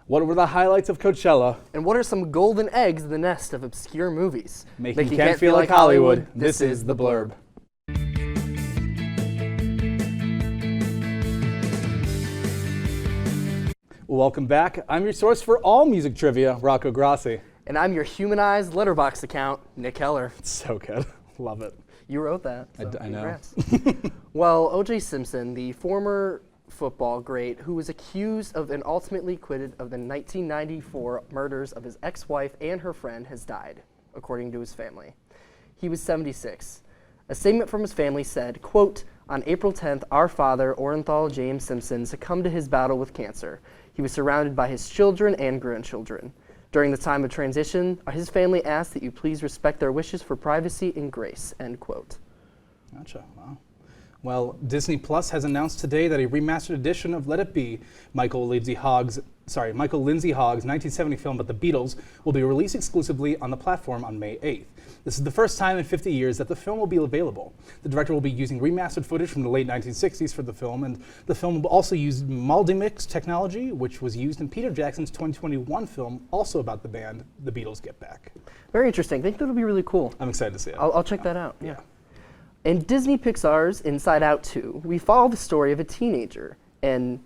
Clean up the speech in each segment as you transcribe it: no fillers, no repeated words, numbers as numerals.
What were the highlights of Coachella? And what are some golden eggs in the nest of obscure movies? Making you can't feel like Hollywood. This is The Blurb. Welcome back. I'm your source for all music trivia, Rocco Grassi. And I'm your humanized letterbox account, Nick Heller. It's so good. Love it. You wrote that. So I know. Well, O.J. Simpson, the former football great who was accused of and ultimately acquitted of the 1994 murders of his ex-wife and her friend, has died, according to his family. He was 76. A statement from his family said, quote, "On April 10th, our father, Orenthal James Simpson, succumbed to his battle with cancer. He was surrounded by his children and grandchildren. During the time of transition, his family asked that you please respect their wishes for privacy and grace," end quote. Gotcha. Wow. Well, Disney Plus has announced today that a remastered edition of Let It Be, Michael Lindsay Hogg's 1970 film about the Beatles, will be released exclusively on the platform on May 8th. This is the first time in 50 years that the film will be available. The director will be using remastered footage from the late 1960s for the film, and the film will also use multi-mix technology, which was used in Peter Jackson's 2021 film, also about the band The Beatles Get Back. Very interesting. I think that'll be really cool. I'm excited to see it. I'll check that out. Yeah. In Disney Pixar's Inside Out 2, we follow the story of a teenager, and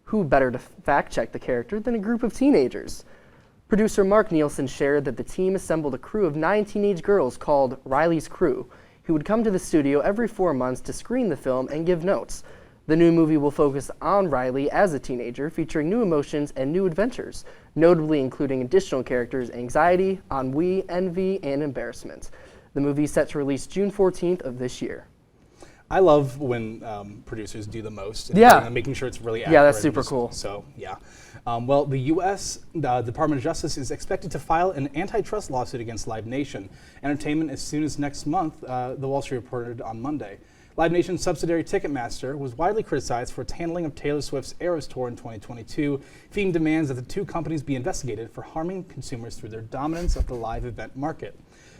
who better to fact-check the character than a group of teenagers? Producer Mark Nielsen shared that the team assembled a crew of 9 teenage girls called Riley's Crew, who would come to the studio every 4 months to screen the film and give notes. The new movie will focus on Riley as a teenager, featuring new emotions and new adventures, notably including additional characters anxiety, ennui, envy, and embarrassment. The movie is set to release June 14th of this year. I love when producers do the most. Yeah. And making sure it's really accurate. Yeah, that's super cool. So, yeah. Well, the U.S. Department of Justice is expected to file an antitrust lawsuit against Live Nation Entertainment as soon as next month, the Wall Street reported on Monday. Live Nation's subsidiary Ticketmaster was widely criticized for its handling of Taylor Swift's Eras Tour in 2022, feeding demands that the two companies be investigated for harming consumers through their dominance of the live event market.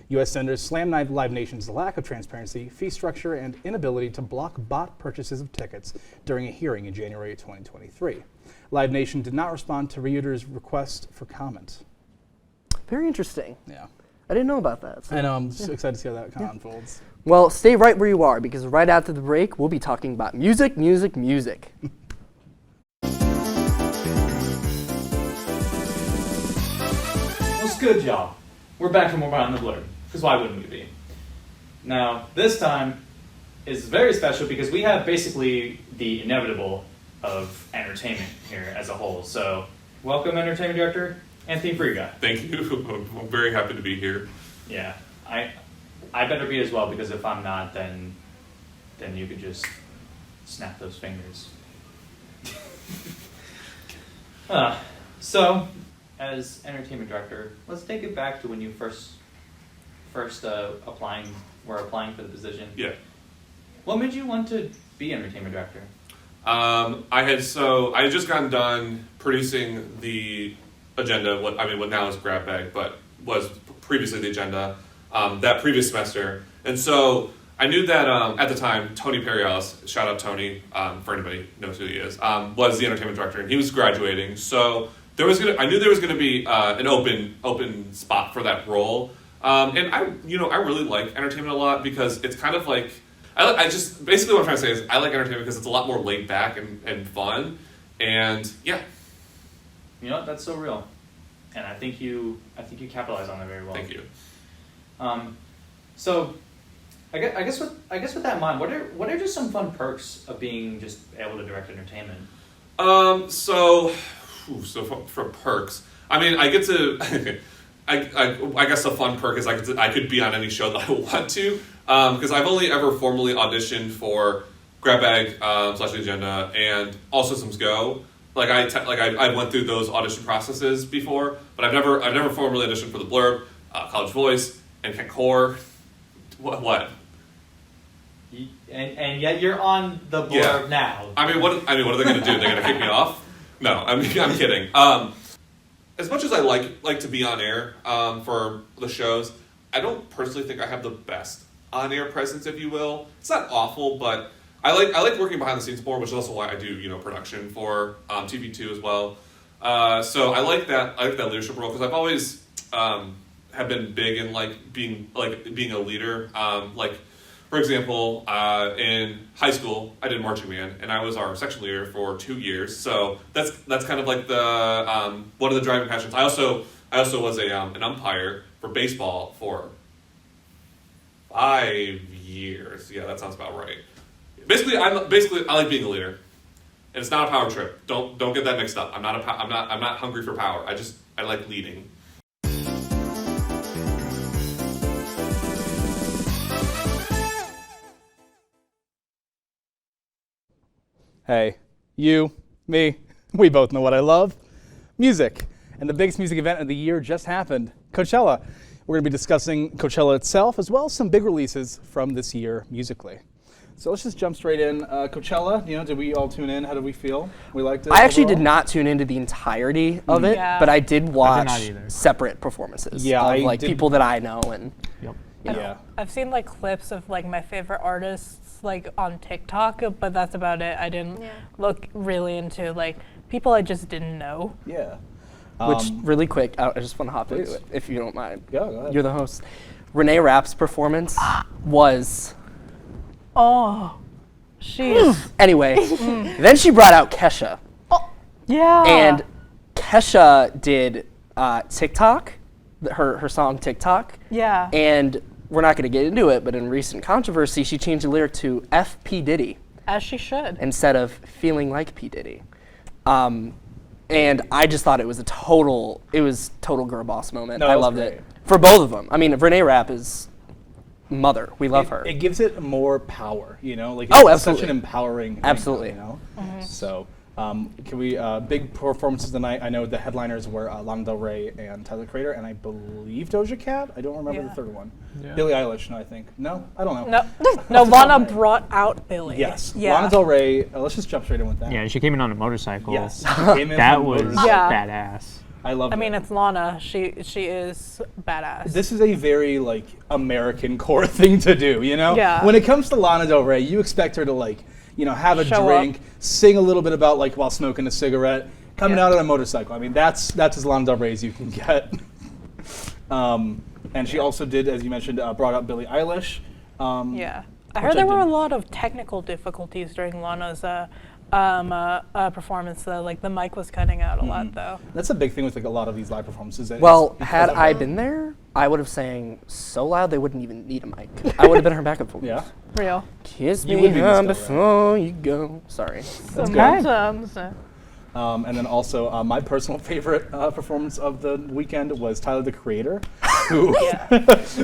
U.S. senators slammed Live Nation's lack of transparency, fee structure, and inability to block bot purchases of tickets during a hearing in January 2023. Live Nation did not respond to reuters' request for comment. Very interesting. Yeah. I didn't know about that. So. I know, I'm so excited to see how that kind of unfolds. Well, stay right where you are, because right after the break, we'll be talking about music, music, music. What's good, y'all? We're back for more Behind the Blurb, because why wouldn't we be? Now, this time is very special because we have basically the inevitable of entertainment here as a whole. So, welcome, Entertainment Director Anthony Friga. Thank you. I'm very happy to be here. Yeah, I better be as well, because if I'm not, then you could just snap those fingers. So, as entertainment director, let's take it back to when you first were applying for the position. Yeah. What made you want to be entertainment director? I had just gotten done producing the agenda. What now is Grab Bag, but was previously the agenda that previous semester. And so I knew that at the time Tony Perriellis, shout out Tony, for anybody who knows who he is, was the entertainment director, and he was graduating. So I knew there was gonna be an open spot for that role. And I really like entertainment a lot, because it's kind of like basically what I'm trying to say is I like entertainment because it's a lot more laid back and fun, and yeah. You know, that's so real, and I think you capitalize on that very well. Thank you. So, I guess with that in mind, what are just some fun perks of being just able to direct entertainment? So for perks, I mean, I get to. I guess a fun perk is I could be on any show that I want to, because I've only ever formally auditioned for Grab Bag / Agenda and All Systems Go. I went through those audition processes before, but I've never formally auditioned for the Blurb, College Voice, and Core. What? And yet you're on the Blurb now. I mean, what are they going to do? They're going to kick me off? No, I'm kidding. As much as I like to be on air for the shows, I don't personally think I have the best on-air presence, if you will. It's not awful, but I like working behind the scenes more, which is also why I do production for TV2 as well. So I like that. I like that leadership role because I've always have been big in being a leader. For example, in high school, I did marching band, and I was our section leader for 2 years. So that's kind of like the one of the driving passions. I also was an umpire for baseball for 5 years. Yeah, that sounds about right. Basically, I like being a leader, and it's not a power trip. Don't get that mixed up. I'm not hungry for power. I like leading. Hey, you, me, we both know what I love. Music. And the biggest music event of the year just happened, Coachella. We're going to be discussing Coachella itself, as well as some big releases from this year musically. So let's just jump straight in. Coachella, did we all tune in? How did we feel? We liked it? I actually overall? did not tune into the entirety of it, but I did watch separate performances of people that I know and. Yep. Yeah. I've seen clips of my favorite artists on TikTok, but that's about it. I didn't look really into people I just didn't know. Yeah. Which, really quick, I just want to hop Please. into it, if you don't mind. Go ahead. You're the host. Renee Rapp's performance was... Oh, she's... Anyway, then she brought out Kesha. Yeah. And Kesha did TikTok, her song TikTok. Yeah. And we're not going to get into it, but in recent controversy, she changed the lyric to F. P. Diddy As she should. instead of feeling like P. Diddy. And I just thought it was total girl boss moment. No, I it was loved great. it. For both of them. I mean, Renee Rapp is mother. We love her. It gives it more power, It's Oh, such absolutely. an empowering thing, Absolutely. So, can we, big performances tonight. I know the headliners were Lana Del Rey and Tyler the Creator, and I believe Doja Cat. I don't remember the third one. Yeah. Billie Eilish, no, I think. No? I don't know. No, Lana brought out Billie. Yes. Yeah. Lana Del Rey, let's just jump straight in with that. Yeah, she came in on a motorcycle. Yes. She came in That on was motorcycle. Yeah. badass. I love I it. mean, it's Lana. She is badass. This is a very American core thing to do, Yeah. When it comes to Lana Del Rey, you expect her to have a Show drink, sing a little bit about while smoking a cigarette, coming Yeah. out on a motorcycle. I mean, that's as Lana Del Rey as you can get. And she also did, as you mentioned, brought up Billie Eilish. Yeah. I which heard there were a didn't- lot of technical difficulties during Lana's performance, though. The mic was cutting out a lot, though. That's a big thing with a lot of these live performances. Well, because had of I her. been there, I would have sang so loud they wouldn't even need a mic. I would have been her backup vocals. Yeah. Real. Kiss You me would be the Stella. before you go. Sorry. That's good. Sometimes. And then also, my personal favorite performance of the weekend was Tyler the Creator, who,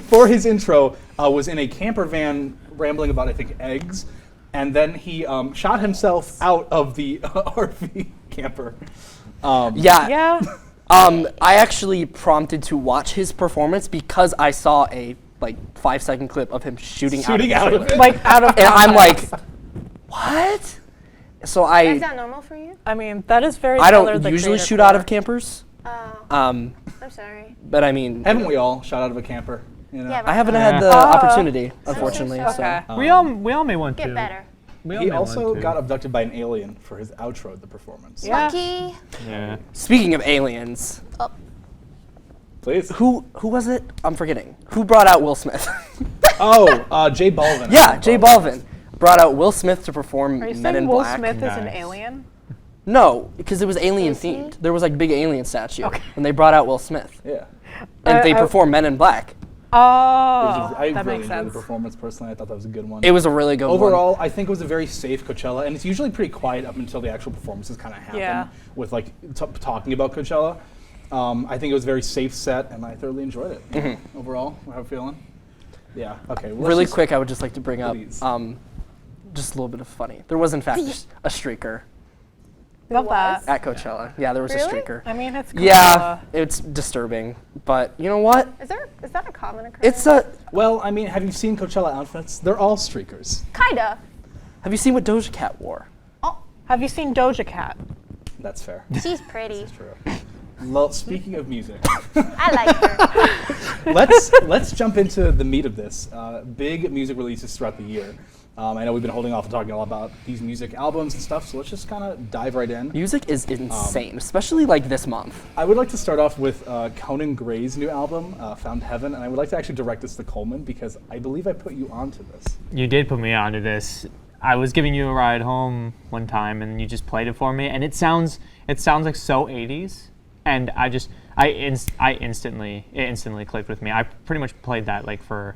for his intro, was in a camper van rambling about, I think, eggs, and then he shot himself out of the RV camper. Yeah. Yeah. I actually prompted to watch his performance because I saw a 5-second clip of him shooting out out of of it. it. Out of And I'm context. like, what? So Is that normal for you? I mean, that is very I Tyler, don't the usually Creator shoot out of core. campers. Oh, Um, I'm sorry. but I mean, Haven't we all shot out of a camper? Yeah, I haven't Yeah. had the opportunity, unfortunately. sorry. So. Okay. We all may want to. Get better. We all He may also want to. got abducted by an alien for his outro of the performance. Yeah. Lucky. Yeah. Speaking of aliens, Please. who was it? I'm forgetting. Who brought out Will Smith? Jay Balvin. Yeah, Jay Balvin brought out Will Smith to perform Are you Men saying in Will Black. Smith is an Nice. alien? No, because it was alien Is he? themed. There was big alien statue, Okay. and they brought out Will Smith, Yeah. and they I- performed Men in Black. Oh, I that really makes enjoyed the sense. performance personally. I thought that was a good one. It was a really good one. Overall, I think it was a very safe Coachella, and it's usually pretty quiet up until the actual performances kind of happen Yeah. with talking about Coachella. I think it was a very safe set, and I thoroughly enjoyed it. Overall, how are you feeling? Yeah. Okay. well, let's Really just- quick, I would just like to bring up Please. just a little bit of funny. There was in fact a streaker Love that. at Coachella. Yeah, there was Really? a streaker. I mean, it's cool. Yeah, it's disturbing, but you know what? Is that a common occurrence? It's a. Well, I mean, have you seen Coachella outfits? They're all streakers. Kinda. Have you seen what Doja Cat wore? Have you seen Doja Cat? That's fair. She's pretty. True. Well, speaking of music, I like her. let's jump into the meat of this. Big music releases throughout the year. I know we've been holding off and talking a lot about these music albums and stuff, so let's just kind of dive right in. Music is insane, especially like this month. I would like to start off with Conan Gray's new album, Found Heaven, and I would like to actually direct this to Coleman because I believe I put you onto this. You did put me onto this. I was giving you a ride home one time, and you just played it for me, and it sounds like so 80s, and it instantly clicked with me. I pretty much played that like for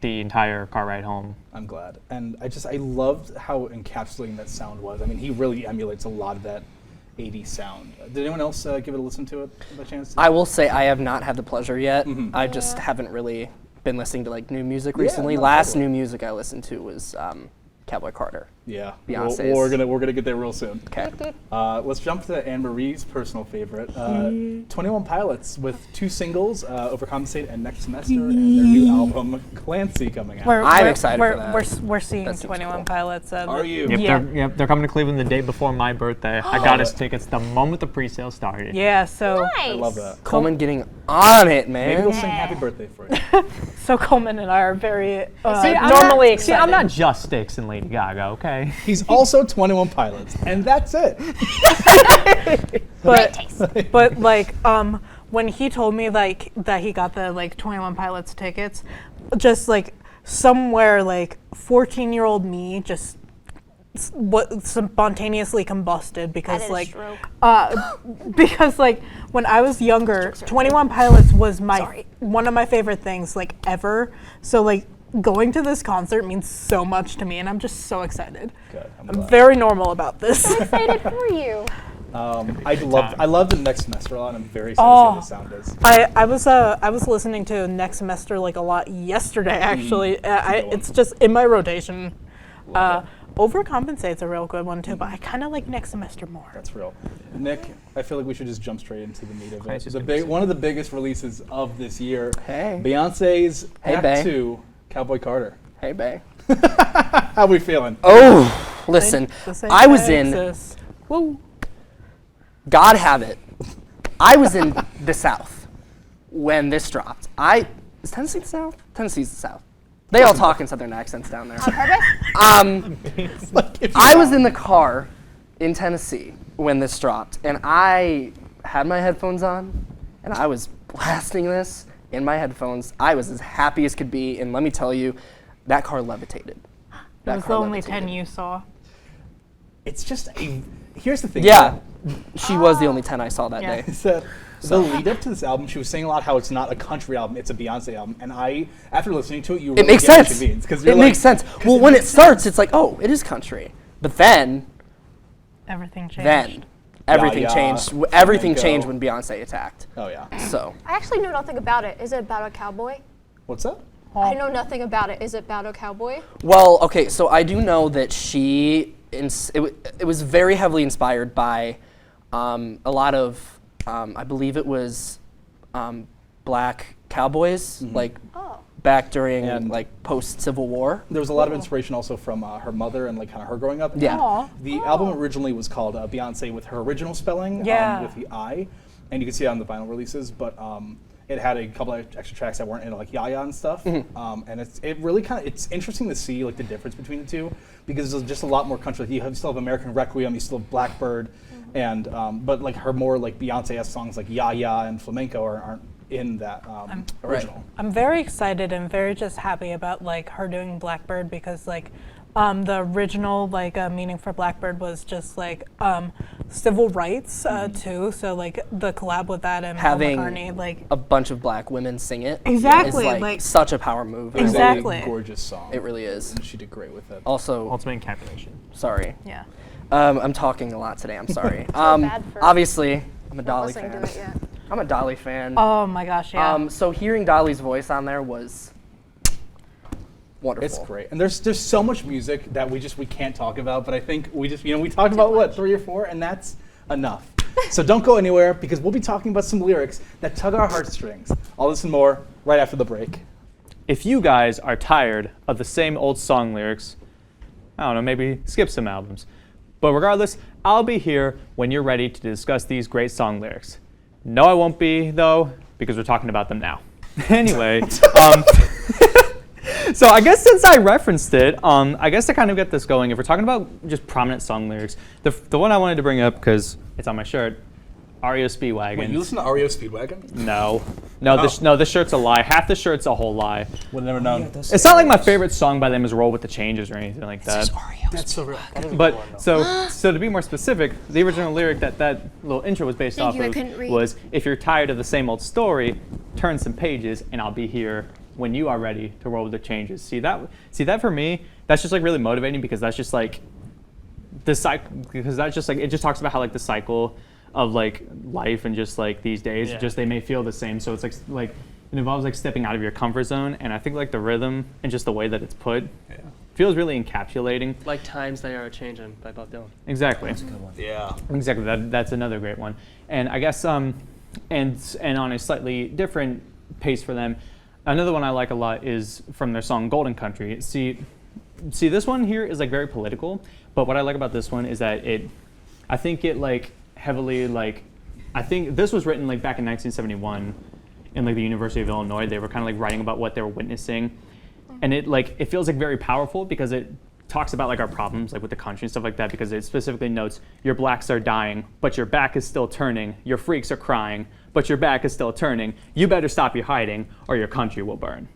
the entire car ride home. I'm glad. And I loved how encapsulating that sound was. I mean, he really emulates a lot of that 80s sound. Did anyone else give it a listen to it by chance? I will say I have not had the pleasure yet. Mhm. I just haven't really been listening to like new music Yeah, recently. no, Last totally. new music I listened to was Cowboy Carter. Yeah. Beyonce's. We're gonna get there real soon. Okay. Let's jump to Anne Marie's personal favorite, 21 Pilots with 2 singles, Overcompensate and Next Semester, and their new album, Clancy, coming out. I'm excited for that. We're seeing That seems 21 cool. Pilots. Are you? Yep, they're coming to Cleveland the day before my birthday. I got us tickets the moment the pre-sale started. Yeah, so Nice. I love that. Coleman getting on it, Maybe man. they'll sing Happy Birthday for you. so Coleman and I are very I'm normally not- excited. See, I'm not just Styx and Lady Gaga, okay? He's also 21 Pilots, and that's it. but like when he told me like that he got the like 21 Pilots tickets, just like somewhere like 14-year-old me just spontaneously combusted because had a like stroke. because like when I was younger, 21 Pilots was one of my favorite things like ever. So like going to this concert means so much to me, and I'm just so excited. Good. I'm I'm glad. very normal about this. I'm excited for you. I love the Next Semester a lot. I'm very excited to see how the sound is. I was listening to Next Semester like a lot yesterday actually. good one. It's just in my rotation. Love Overcompensate's a real good one too, but I kind of like Next Semester more. That's real. Nick, I feel like we should just jump straight into the meat of it. Clancy's The gonna be sick. one of the biggest releases of this year, Hey. Beyonce's Hey, Act bae. 2, Cowboy Carter. Hey, bae. How we feeling? Oh, listen. This ain't I was in. Texas. Woo. God have it. I was in the South when this dropped. Is Tennessee the South? Tennessee's the South. They all talk in Southern accents down there. On purpose? I was in the car in Tennessee when this dropped, and I had my headphones on, and I was blasting this in my headphones. I was as happy as could be, and let me tell you, that car levitated. That was the only 10 you saw. It's just here's the thing. Yeah, she was the only 10 I saw that Yeah. day. Is that the lead up to this album, she was saying a lot how it's not a country album, it's a Beyonce album. And after listening to it, you really It makes get sense. what she means. 'Cause It you're like- makes sense. 'cause Well, it when it makes starts, sense. it's like, oh, it is country. But then Everything changed. everything yeah, changed. Everything flamenco. changed when Beyonce attacked. Oh yeah. So I actually know nothing about it. Is it about a cowboy? What's that? I know nothing about it. Is it about a cowboy? well, okay, so I do know that it was very heavily inspired by a lot of, I believe it was black cowboys, like Oh. back during And- like post-Civil War. There was a lot of inspiration also from her mother and like kind of her growing up. Yeah. Aw. The album originally was called Beyonce with her original spelling, Yeah. with the I, and you can see it on the vinyl releases. But it had a couple of extra tracks that weren't in like Yaya and stuff. And it's really it's interesting to see like the difference between the two because there's just a lot more country. Like, you still have American Requiem, you still have Blackbird, and but like her more like Beyonce-esque songs like Yaya and Flamenco aren't in that original. I'm very excited and very just happy about like her doing Blackbird because like the original like meaning for Blackbird was just like civil rights too. So like the collab with that and Paul Having McCartney like a bunch of black women sing it. Exactly, Is like- such a power move. It was Exactly. a gorgeous song. It really is. And she did great with it. Also, Ultimate encapsulation. sorry. yeah. I'm talking a lot today. I'm sorry. bad for Obviously, I'm a Not Dolly listening fan. to it yet. I'm a Dolly fan. Oh my gosh, yeah. So hearing Dolly's voice on there was wonderful. It's great, and there's so much music that we can't talk about. But I think we talked about what 3 or 4, and that's enough. So don't go anywhere because we'll be talking about some lyrics that tug our heartstrings. All this and more right after the break. If you guys are tired of the same old song lyrics, I don't know, maybe skip some albums. But regardless, I'll be here when you're ready to discuss these great song lyrics. No, I won't be, though, because we're talking about them now. Anyway, So I guess since I referenced it, I guess to kind of get this going, if we're talking about just prominent song lyrics, the one I wanted to bring up because it's on my shirt, REO Speedwagon. Wait, you listen to REO Speedwagon? No, Oh. the shirt's a lie. Half the shirt's a whole lie. Would have never known. It's not like my favorite song by them is "Roll with the Changes" or anything like that. That's so real. But so to be more specific, the original lyric that little intro was based Thank off you, I of couldn't read. was, "If you're tired of the same old story, turn some pages, and I'll be here when you are ready to roll with the changes." See that for me, that's just like really motivating because that's just like the cycle. Because that's just like it just talks about how like the cycle of like life and just like these days, just they may feel the same. So it's like it involves like stepping out of your comfort zone, and I think like the rhythm and just the way that it's put feels really encapsulating. Like Times They Are a Changin' by Bob Dylan. Exactly. Yeah. Exactly. That's another great one. And I guess and on a slightly different pace for them, another one I like a lot is from their song Golden Country. See this one here is like very political, but what I like about this one is that I think it like heavily like I think this was written like back in 1971 in like the University of Illinois. They were kind of like writing about what they were witnessing, and it feels like very powerful because it talks about like our problems like with the country and stuff like that, because it specifically notes your blacks are dying but your back is still turning, your freaks are crying but your back is still turning, you better stop your hiding or your country will burn.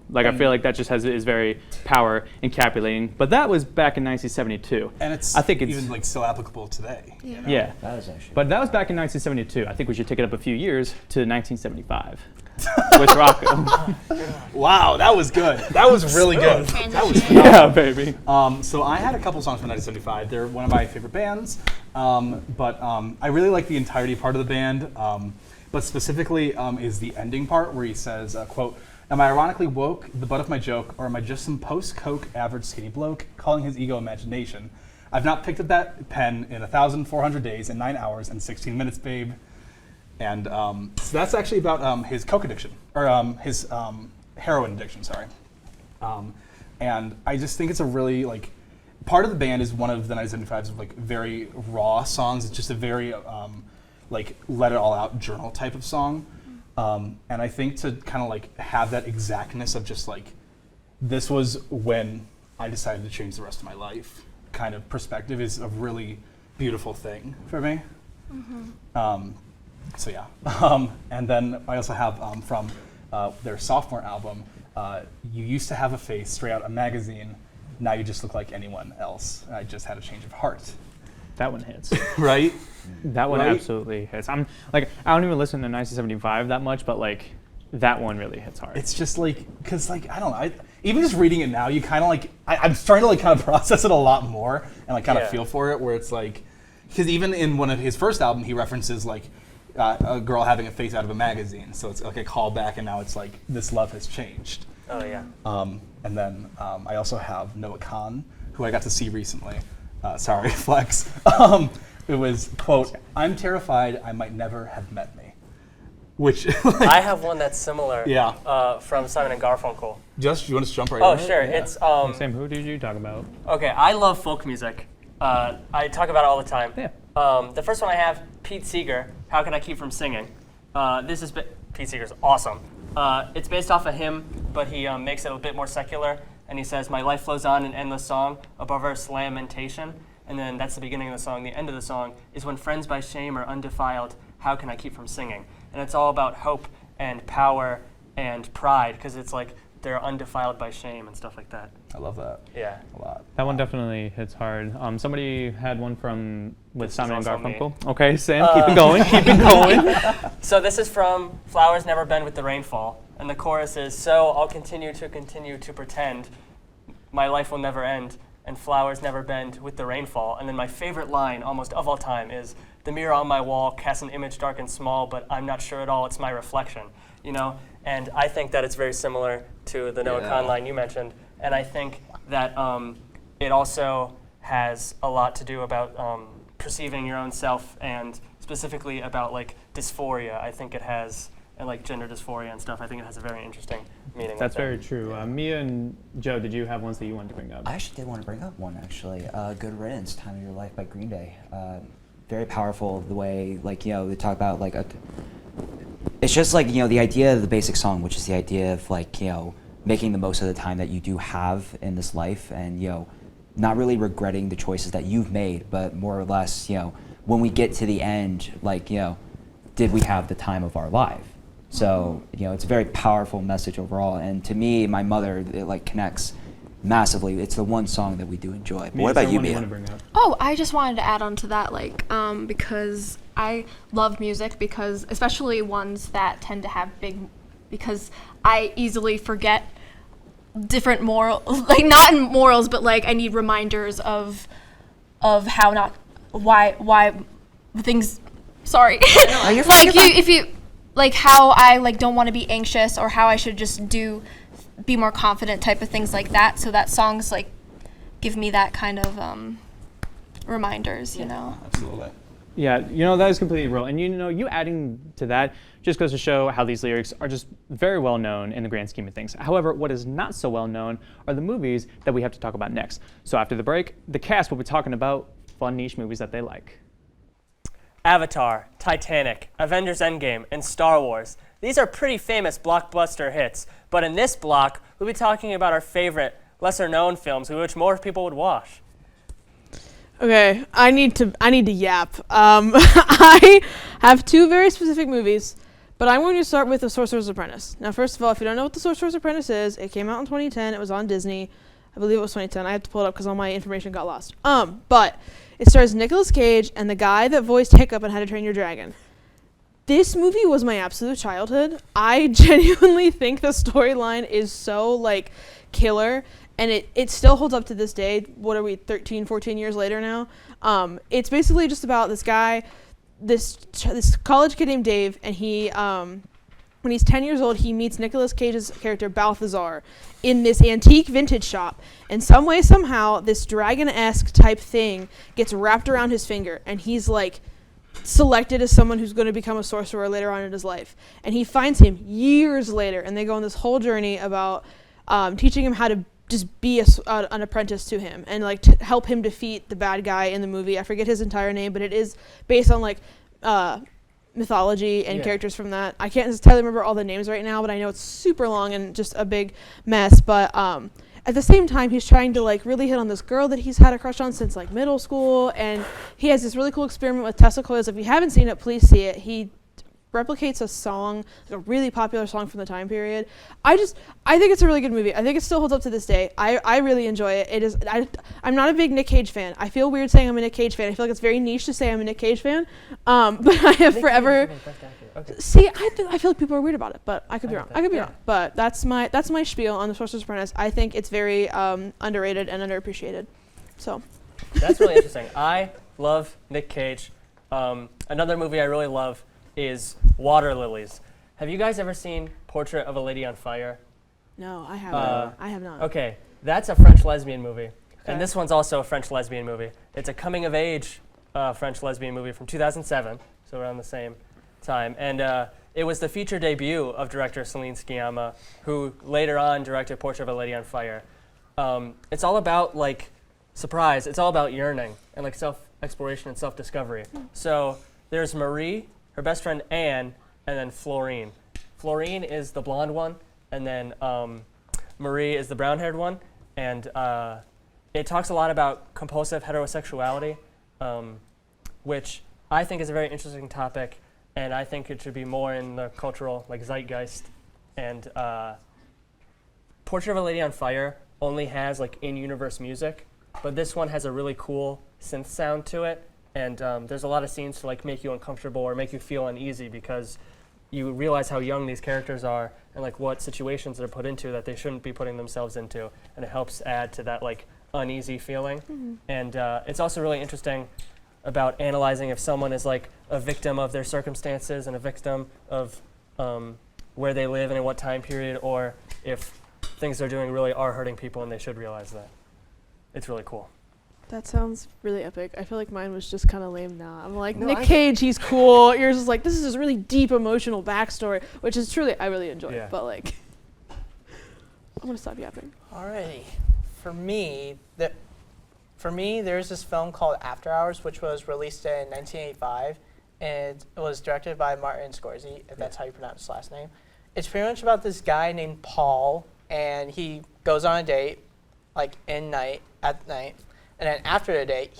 Like I feel like that just is very power encapsulating. But that was back in 1972. And I think it's even like still applicable today. Yeah. You know? yeah. That was actually. But that was back in 1972. I think we should take it up a few years to 1975 with Rocco. Wow, that was good. That was really good. That was Yeah, baby. So I had a couple songs from 1975. They're one of my favorite bands, but I really like the entirety part of the band. But specifically is the ending part where he says, quote, "Am I ironically woke, the butt of my joke, or am I just some post-coke average skinny bloke calling his ego imagination? I've not picked up that pen in 1,400 days and 9 hours and 16 minutes, babe." And so that's actually about his coke addiction, or his heroin addiction, sorry. And I just think it's a really, like, part of the band is one of the 1975's like very raw songs. It's just a very like let it all out journal type of song. And I think to kind of like have that exactness of just like, this was when I decided to change the rest of my life kind of perspective is a really beautiful thing for me. So yeah. And then I also have from their sophomore album, "You used to have a face, straight out a magazine. Now you just look like anyone else. I just had a change of heart." That one hits. Right? That one Right? absolutely hits. I'm like, I don't even listen to 1975 that much, but like, that one really hits hard. It's just like, because like, I don't know, even just reading it now, you kind of like, I'm starting to like kind of process it a lot more and like kind of feel for it, where it's like, because even in one of his first album, he references like a girl having a face out of a magazine. So it's like a callback, and now it's like, this love has changed. Oh yeah. And then I also have Noah Khan, who I got to see recently. Sorry, flex. It was, quote, "I'm terrified I might never have met me." Which, like, I have one that's similar. Yeah. From Simon and Garfunkel. just, you want to jump right Oh, in? sure. Yeah. It's Sam, who did you talk about? okay. I love folk music. I talk about it all the time. Yeah. The first one I have, Pete Seeger. How can I keep from singing? Pete Seeger's awesome. It's based off a hymn, but he makes it a bit more secular. And he says, "My life flows on an endless song above earth's lamentation." And then that's the beginning of the song. The end of the song is, "When friends by shame are undefiled, how can I keep from singing?" And it's all about hope and power and pride, because it's like they're undefiled by shame and stuff like that. I love that Yeah. a lot. That one definitely hits hard. Somebody had one with This Simon and is also me. Garfunkel. Okay, Sam, keep it going, keep it going. So this is from "Flowers Never Bend with the Rainfall," and the chorus is, "So I'll continue to pretend my life will never end, and flowers never bend with the rainfall." And then my favorite line, almost of all time, is, "The mirror on my wall casts an image dark and small, but I'm not sure at all it's my reflection." You know, and I think that it's very similar to the Noah Khan line you mentioned, and I think that it also has a lot to do about perceiving your own self, and specifically about like dysphoria. I think it has, and like gender dysphoria and stuff. I think it has a very interesting meaning. That's with it. very true. Mia and Joe, did you have ones that you wanted to bring up? I actually did want to bring up one, actually. Good Riddance, Time of Your Life by Green Day. Very powerful, the way, like, you know, they talk about, like, it's just, like, you know, the idea of the basic song, which is the idea of, like, you know, making the most of the time that you do have in this life, and not really regretting the choices that you've made, but more or less, when we get to the end, like, did we have the time of our life? So, it's a very powerful message overall. And to me, my mother, it like connects massively. It's the one song that we do enjoy. But what about you, Mia? Oh, I just wanted to add on to that, because I love music, because especially ones that tend to have because I easily forget different moral, like not in morals, but like I need reminders of how not, why things, sorry. Oh, you're fine, Like you're fine. if you, like how I like don't want to be anxious, or how I should just be more confident type of things like that. So that songs like give me that kind of reminders, Absolutely. Yeah, that is completely real. And you adding to that just goes to show how these lyrics are just very well known in the grand scheme of things. However, what is not so well known are the movies that we have to talk about next. So after the break, the cast will be talking about fun niche movies that they like. Avatar, Titanic, Avengers Endgame, and Star Wars. These are pretty famous blockbuster hits, but in this block, we'll be talking about our favorite, lesser-known films which more people would watch. Okay, I need to yap. I have two very specific movies, but I'm going to start with The Sorcerer's Apprentice. Now, first of all, if you don't know what The Sorcerer's Apprentice is, it came out in 2010. It was on Disney. I believe it was 2010. I had to pull it up because all my information got lost. But it stars Nicolas Cage and the guy that voiced Hiccup in How to Train Your Dragon. This movie was my absolute childhood. I genuinely think the storyline is so, killer. And it still holds up to this day. What are we, 13, 14 years later now? It's basically just about this guy, this college kid named Dave, and he, when he's 10 years old, he meets Nicolas Cage's character Balthazar in this antique vintage shop. And some way, somehow, this dragon-esque type thing gets wrapped around his finger, and he's selected as someone who's going to become a sorcerer later on in his life. And he finds him years later, and they go on this whole journey about teaching him how to just be an apprentice to him, and to help him defeat the bad guy in the movie. I forget his entire name, but it is based on mythology and characters from that. I can't entirely remember all the names right now, but I know it's super long and just a big mess. But at the same time, he's trying to really hit on this girl that he's had a crush on since middle school, and he has this really cool experiment with Tesla coils. If you haven't seen it, please see it. He replicates a song, a really popular song from the time period. I think it's a really good movie. I think it still holds up to this day. I really enjoy it. I'm not a big Nick Cage fan. I feel weird saying I'm a Nick Cage fan. I feel like it's very niche to say I'm a Nick Cage fan. But I have forever. Okay. See, I feel like people are weird about it, but I could be wrong. I could be wrong. But that's my spiel on The Sorcerer's Apprentice. I think it's very underrated and underappreciated. So. That's really interesting. I love Nick Cage. Another movie I really love is Water Lilies. Have you guys ever seen Portrait of a Lady on Fire? No, I haven't. I have not. Okay, that's a French lesbian movie. And this one's also a French lesbian movie. It's a coming-of-age French lesbian movie from 2007, so around the same time. And it was the feature debut of director Celine Sciamma, who later on directed Portrait of a Lady on Fire. It's all about, surprise. It's all about yearning and, self-exploration and self-discovery. So there's Marie, her best friend Anne, and then Florine. Florine is the blonde one, and then Marie is the brown-haired one. And it talks a lot about compulsive heterosexuality, which I think is a very interesting topic, and I think it should be more in the cultural zeitgeist. And Portrait of a Lady on Fire only has in-universe music, but this one has a really cool synth sound to it. And there's a lot of scenes to make you uncomfortable or make you feel uneasy because you realize how young these characters are and what situations they're put into that they shouldn't be putting themselves into, and it helps add to that uneasy feeling. Mm-hmm. And it's also really interesting about analyzing if someone is a victim of their circumstances and a victim of where they live and in what time period, or if things they're doing really are hurting people and they should realize that. It's really cool. That sounds really epic. I feel like mine was just kind of lame now. I'm No, Nick Cage, he's cool. Yours is this is this really deep emotional backstory, which is truly, I really enjoy. Yeah. But I'm gonna stop yapping. Alrighty. For me, there's this film called After Hours, which was released in 1985, and it was directed by Martin Scorsese, if that's how you pronounce his last name. It's pretty much about this guy named Paul and he goes on a date, like at night, and then after the date,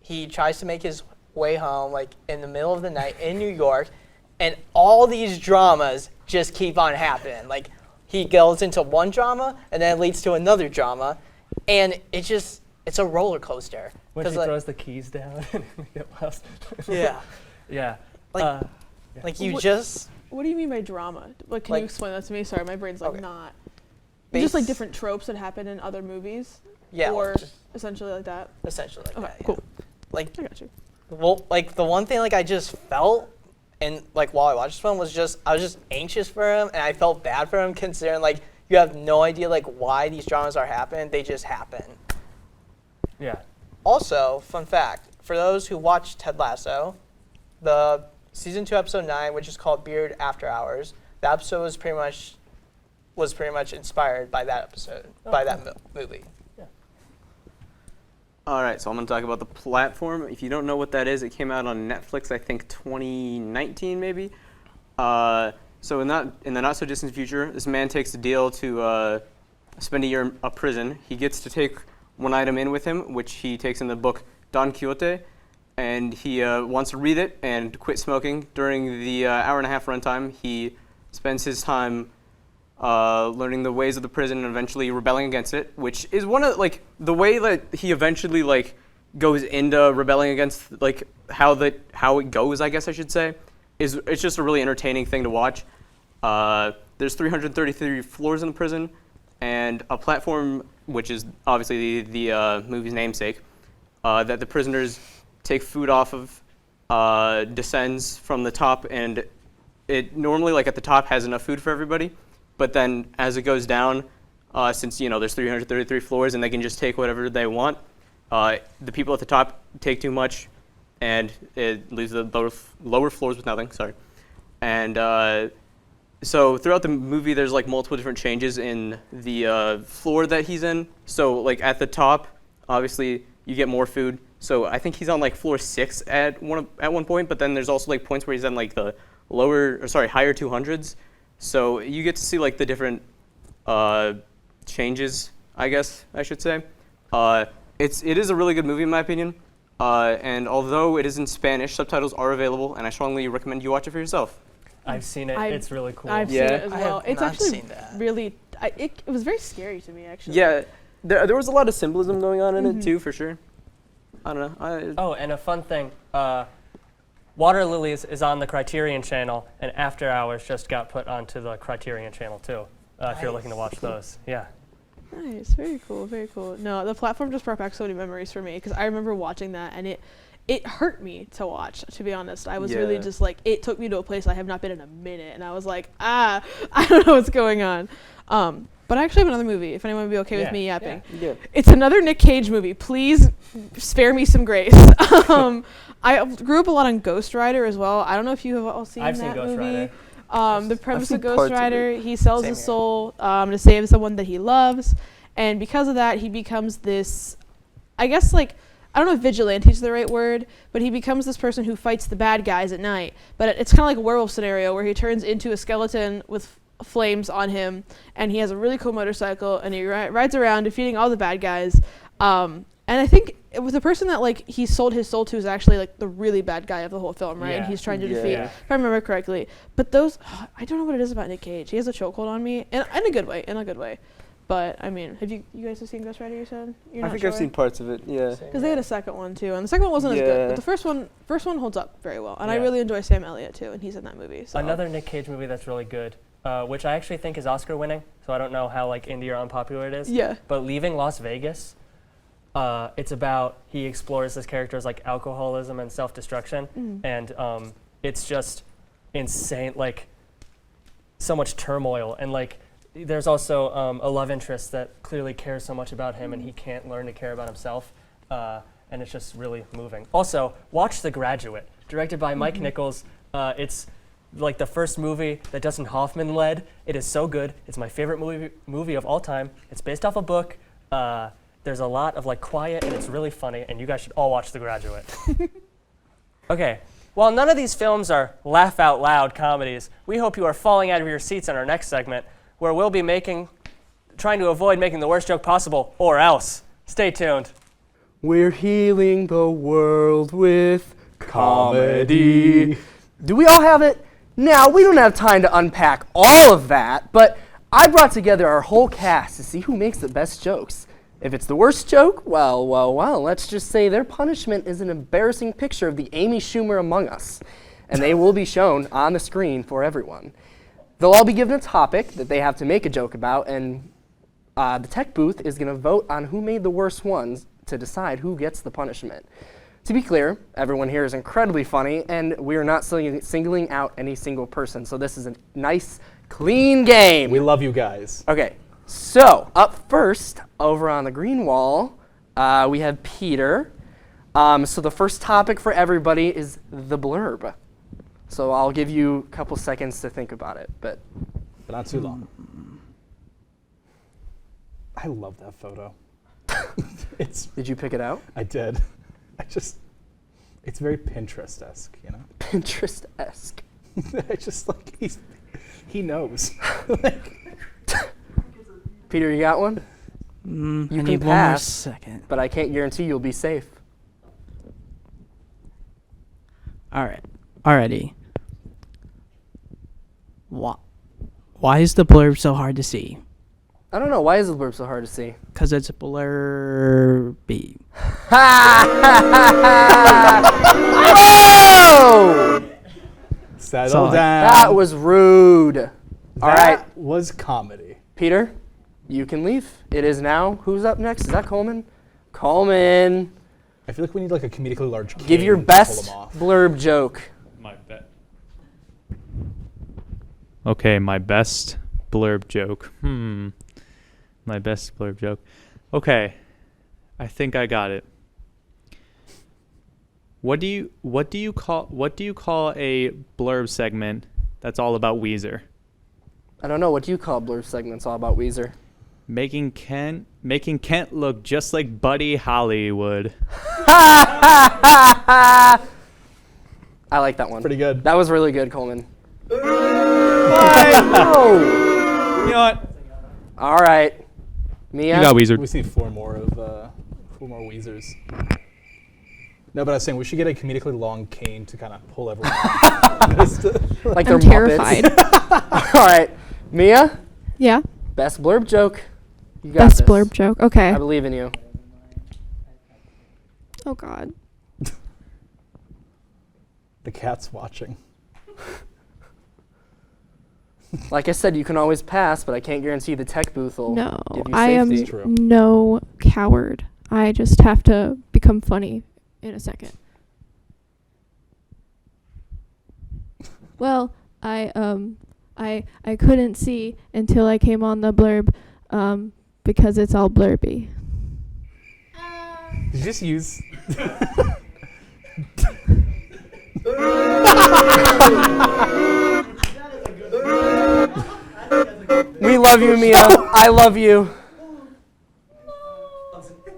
he tries to make his way home, like in the middle of the night in New York, and all these dramas just keep on happening. Like he goes into one drama, and then it leads to another drama, and it's a roller coaster. When she 'Cause, like, throws the keys down and we get lost. yeah, Yeah. like like you What- just What do you mean by drama? Like, can Like- you explain that to me? Sorry, my brain's like Okay. not. base, Just like different tropes that happen in other movies, yeah, or just essentially like that. essentially like Okay, that, yeah. cool. Like I got you. well, like the one thing like I just felt, and like while I watched this film was just I was just anxious for him, and I felt bad for him considering like you have no idea like why these dramas are happening. They just happen. Yeah. Also, fun fact for those who watched Ted Lasso, the season 2 episode 9, which is called Beard After Hours, that episode was pretty much inspired by that episode by that movie. All right, so I'm going to talk about the platform. If you don't know what that is, it came out on Netflix, I think 2019 maybe. So in the not so distant future, this man takes a deal to spend a year in a prison. He gets to take one item in with him, which he takes in the book Don Quixote, and he wants to read it and quit smoking. During the hour and a half runtime, he spends his time learning the ways of the prison and eventually rebelling against it, which is one of like the way that he eventually like goes into rebelling against like how it goes, I guess I should say, is it's just a really entertaining thing to watch. There's 333 floors in the prison, and a platform, which is obviously the movie's namesake, that the prisoners take food off of, descends from the top, and it normally like at the top has enough food for everybody. But then as it goes down, since there's 333 floors and they can just take whatever they want, the people at the top take too much, and it leaves the lower floors with nothing. Sorry, and so throughout the movie, there's like multiple different changes in the floor that he's in. So like at the top, obviously you get more food. So I think he's on like floor 6 at one point, but then there's also like points where he's on like the higher 200s. So you get to see like the different changes, I guess I should say. It is a really good movie in my opinion. And although it is in Spanish, subtitles are available, and I strongly recommend you watch it for yourself. I've seen it. I've- It's really cool. I've Yeah. seen it as I well. have It's not actually seen that. really. It was very scary to me actually. Yeah, there was a lot of symbolism going on in it too, for sure. I don't know. Oh, and a fun thing. Water Lilies is on the Criterion channel, and After Hours just got put onto the Criterion channel too. If you're looking to watch those, yeah. Nice, very cool, very cool. No, the platform just brought back so many memories for me because I remember watching that and it hurt me to watch. To be honest, I was really Yeah. just like it took me to a place I have not been in a minute, and I was like, I don't know what's going on. But I actually have another movie. If anyone would be okay with Yeah, me yapping, Yeah. it's another Nick Cage movie. Please spare me some grace. I grew up a lot on Ghost Rider as well. I don't know if you have all seen I've that seen Ghost movie. Rider. The premise seen of Ghost parts of Rider, he sells Same his here. soul to save someone that he loves, and because of that, he becomes this, I guess like, I don't know if vigilante is the right word, but he becomes this person who fights the bad guys at night. But it's kind of like a werewolf scenario where he turns into a skeleton with flames on him, and he has a really cool motorcycle, and he rides around defeating all the bad guys. And I think it was the person that like he sold his soul to is actually like the really bad guy of the whole film, right? And Yeah. he's trying to Yeah. defeat, if I remember correctly. But those, I don't know what it is about Nick Cage. He has a chokehold on me, in a good way, But I mean, have you guys have seen Ghost Rider? You said you're I not think sure? I've seen parts of it. Yeah. Because they had a second one too, and the second one wasn't as good. Yeah. But the first one holds up very well, and I Yeah. really enjoy Sam Elliott too, and he's in that movie. So. Another Nick Cage movie that's really good, which I actually think is Oscar winning. So I don't know how like indie or unpopular it is. Yeah. But Leaving Las Vegas, it's about he explores this character's like alcoholism and self-destruction, and it's just insane, like so much turmoil, and like there's also a love interest that clearly cares so much about him, and he can't learn to care about himself, and it's just really moving. Also, watch The Graduate, directed by Mike Nichols. It's like the first movie that Dustin Hoffman led. It is so good. It's my favorite movie of all time. It's based off a book. There's a lot of like quiet, and it's really funny, and you guys should all watch The Graduate. Okay, while none of these films are laugh out loud comedies, we hope you are falling out of your seats in our next segment, where we'll be making trying to avoid making the worst joke possible, or else. Stay tuned. We're healing the world with comedy. Do we all have it? Now, we don't have time to unpack all of that, but I brought together our whole cast to see who makes the best jokes. If it's the worst joke, well, let's just say their punishment is an embarrassing picture of the Amy Schumer among us, and they will be shown on the screen for everyone. They'll all be given a topic that they have to make a joke about, and the tech booth is going to vote on who made the worst ones to decide who gets the punishment. To be clear, everyone here is incredibly funny, and we are not singling out any single person, so this is a nice, clean game. We love you guys. Okay, so up first, over on the green wall, we have Peter. So the first topic for everybody is the blurb. So I'll give you a couple seconds to think about it, but not too long. I love that photo. Did you pick it out? I did. It's very Pinterest-esque, you know? Pinterest-esque. I just like, he knows. Peter, you got one? You can need one more pass, second. but I can't guarantee you'll be safe. All right. Alrighty. Why is the blurb so hard to see? I don't know. Why is the blurb so hard to see? Because it's blurby. Oh! Settle down. That was rude. All right. That was comedy. Peter, you can leave. It is now. Who's up next? Is that Coleman? Coleman. I feel like we need like a comedically large cane Give your to best pull 'em off. blurb joke. My bet. Okay, my best blurb joke. My best blurb joke. Okay, I think I got it. What do you call a blurb segment that's all about Weezer? I don't know. What do you call blurb segments all about Weezer? Making Kent look just like Buddy Hollywood. I like that one. Pretty good. That was really good, Coleman. You know what? All right. Mia? You got Weezer. We just need four more Weezers. No, but I was saying we should get a comedically long cane to kind of pull everyone off. Like I'm they're terrified. Muppets. All right. Mia? Yeah. Best blurb joke. You got Best this. blurb joke. Okay. I believe in you. Oh God. The cat's watching. Like I said, you can always pass, but I can't guarantee the tech booth will No, give you I am safety. True. no coward. I just have to become funny in a second. Well, I couldn't see until I came on the blurb, because it's all blurby. Did you just use? We love you, Mia. I love you.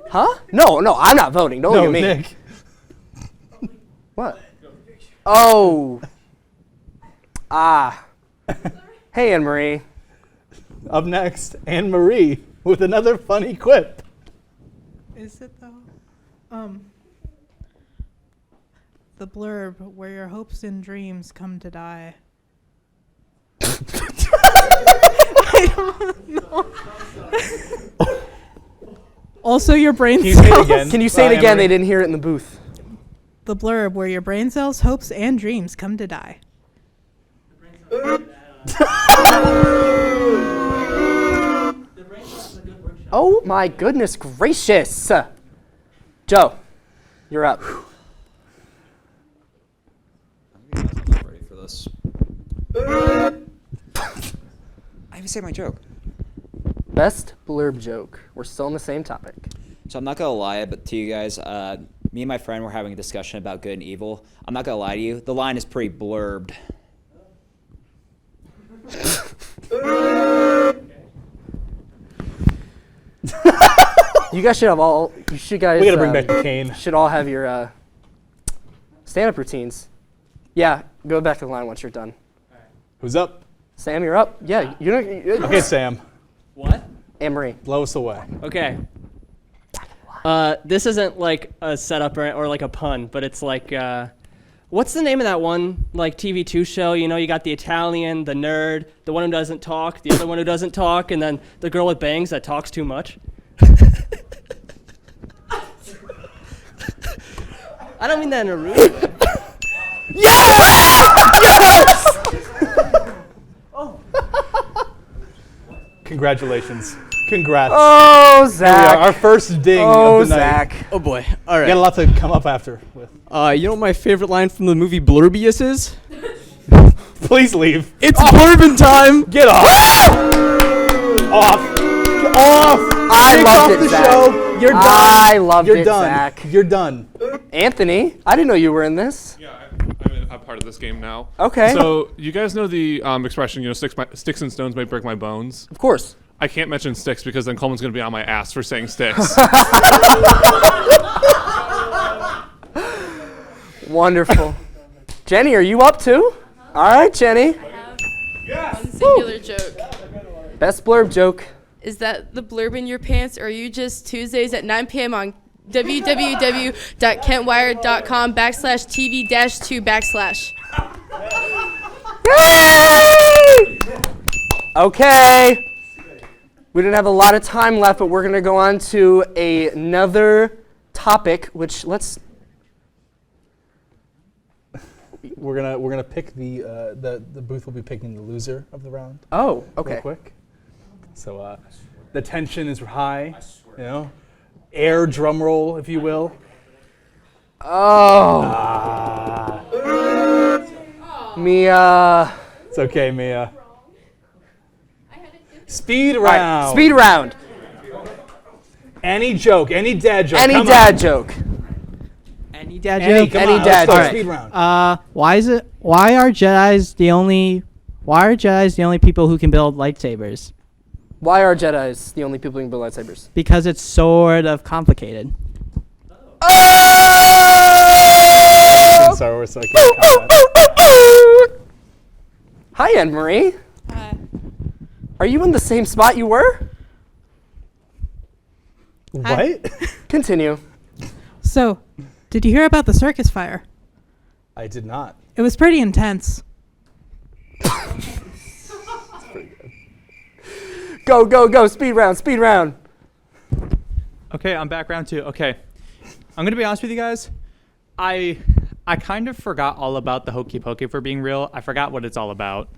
Huh? No, I'm not voting. Don't look at me. Nick. What? Oh. Hey, Anne-Marie. Up next, Anne Marie with another funny quip. Is it though? The blurb where your hopes and dreams come to die. I don't know. Also, your brain Can you say it cells. again? Can you say it again? Anne-Marie? They didn't hear it in the booth. The blurb where your brain cells, hopes, and dreams come to die. Oh my goodness gracious. Joe, you're up. I'm not ready for this. I haven't said my joke. Best blurb joke. We're still on the same topic. So I'm not gonna lie, but to you guys, me and my friend were having a discussion about good and evil. I'm not gonna lie to you, the line is pretty blurbed. You guys should have all. You should guys. We gotta bring back the cane. Should all have your stand-up routines. Yeah, go back to the line once you're done. Who's up? Sam, you're up. Yeah, you're. Okay, Sam. What? Anne-Marie. Blow us away. Okay. This isn't like a setup or like a pun, but it's like, what's the name of that one like TV2 show? You know, you got the Italian, the nerd, the one who doesn't talk, the other one who doesn't talk, and then the girl with bangs that talks too much. I don't mean that in a rude way. Congratulations. Congrats. Oh, Here we Zach. are, our first ding Oh, of the night. Zach. Oh boy. All You right. got a lot to come up after with. You know what my favorite line from the movie Blurbius is? Please leave. It's Blurbin time. Get off. Off. Get off. I Take loved off it, the Zach. show. You're done. I loved You're it, done. Zach. You're done. Anthony, I didn't know you were in this. Yeah, I'm part of this game now. Okay. So you guys know the expression, sticks and stones may break my bones. Of course. I can't mention sticks because then Coleman's going to be on my ass for saying sticks. Wonderful. Jenny, are you up too? All right, Jenny. One singular joke. Best blurb joke. Is that the blurb in your pants, or are you just Tuesdays at 9 p.m. on www.kentwire.com/TV-2 /. Yay! Okay. We didn't have a lot of time left, but we're going to go on to another topic, which We're gonna pick the booth will be picking the loser of the round. Oh, okay. Real quick. So the tension is high. You know, air drum roll, if you will. Oh. Mia. It's okay, Mia. Speed round. Speed round. Any joke, any dad joke. Any come dad on. joke. Any dad Any, joke? come Any on, dad let's go, joke. speed round. Why are Jedis the only people who can build lightsabers? Why are Jedis the only people who can build lightsabers? Because it's sort of complicated. Oh! Sorry, so I can't comment. Hi, Anne-Marie. Hi. Are you in the same spot you were? What? Continue. So, did you hear about the circus fire? I did not. It was pretty intense. Go, go, go. Speed round, speed round. Okay, I'm back round 2. Okay. I'm going to be honest with you guys. I kind of forgot all about the hokey pokey, for being real. I forgot what it's all about.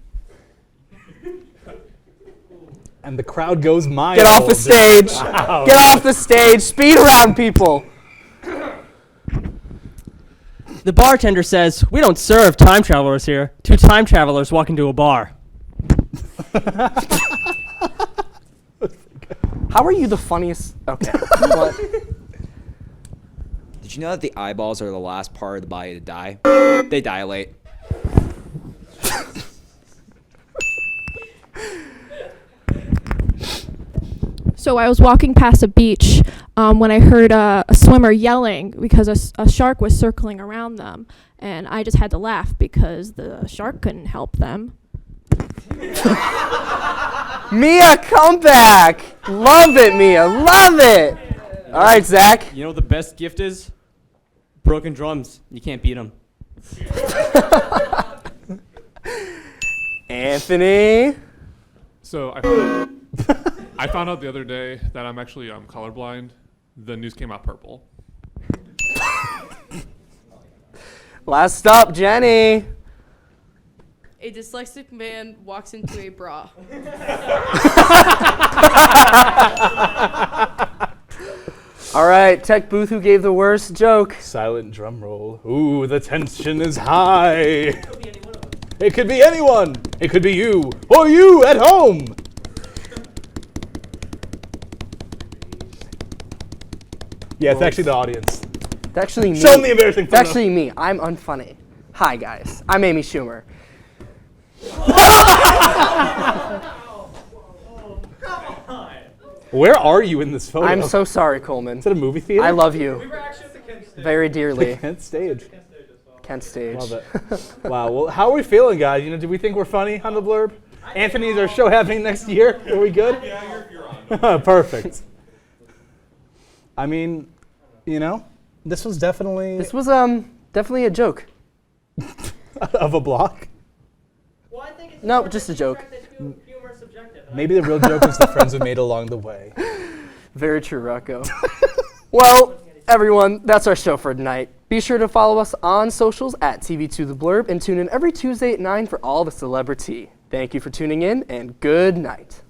And the crowd goes mild. Get off the stage. Wow. Get off the stage. Speed round, people. The bartender says, "We don't serve time travelers here." 2 time travelers walk into a bar. How are you the funniest? Okay. What? Did you know that the eyeballs are the last part of the body to die? They dilate. So I was walking past a beach when I heard a swimmer yelling because a shark was circling around them. And I just had to laugh because the shark couldn't help them. Mia, come back. Love it, Mia. Love it. All right, Zach. You know what the best gift is? Broken drums. You can't beat them. Anthony. So I found out the other day that I'm actually colorblind. The news came out purple. Last up, Jenny. A dyslexic man walks into a bra. All right, tech booth, who gave the worst joke? Silent drum roll. Ooh, the tension is high. It could be anyone. It could be you or you at home. Yeah, it's actually the audience. It's actually me. Show them the embarrassing It's photo. actually me. I'm unfunny. Hi, guys. I'm Amy Schumer. Where are you in this photo? I'm so sorry, Coleman. Is it a movie theater? I love you very dearly. Kent Stage. Kent Stage. Love it. Wow. Well, how are we feeling, guys? Do we think we're funny on the Blurb? Anthony, is our show happening next year? Are we good? Yeah, you're on. Perfect. I mean, this was definitely This was definitely a joke. of a block. Well, I think it's No, important just to a joke. keep track that humor is subjective. Maybe the real joke is the friends we made along the way. Very true, Rocco. Well, everyone, that's our show for tonight. Be sure to follow us on socials at TV2 The Blurb and tune in every Tuesday at 9 for all the celebrity. Thank you for tuning in, and good night.